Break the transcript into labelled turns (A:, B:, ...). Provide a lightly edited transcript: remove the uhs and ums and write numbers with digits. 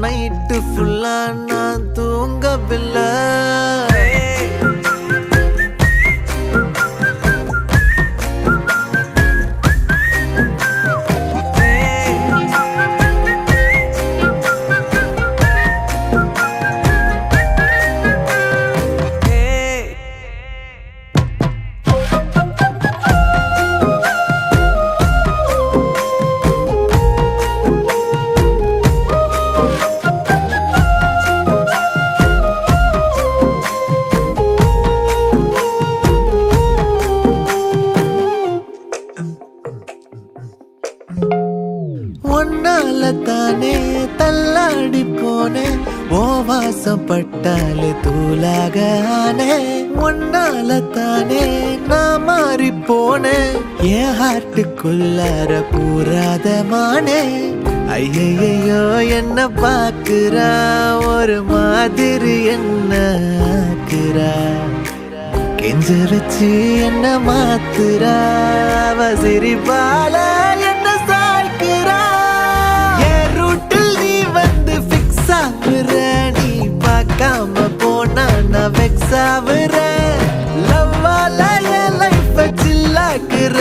A: Night ஃபுல்லா நான் தூங்கவில்லை. ஒன்னால தானே தள்ளாடி போனேன், ஓ வாசம் பட்டாலே தூளாக ஆனே. ஒன்னால தானே நான் மாறி போனேன், என் ஹார்ட்டுக்குள்ளார பூராத மானே. ஐயையோ என்ன பாக்குறா, ஒரு மாதிரி என்ன ஆக்குறா, கெஞ்ச வச்சு என்ன மாத்துறா, அவ சிரிப்பால என்ன சாய்க்கிறா. என் ரூட்டில் நீ வந்து ஃபிக்ஸ் ஆகுற, நீ பார்க்காம போனா நான் வெக்ஸ் ஆகுற. லவ்வால என் லைஃப் சில்லாக்குற.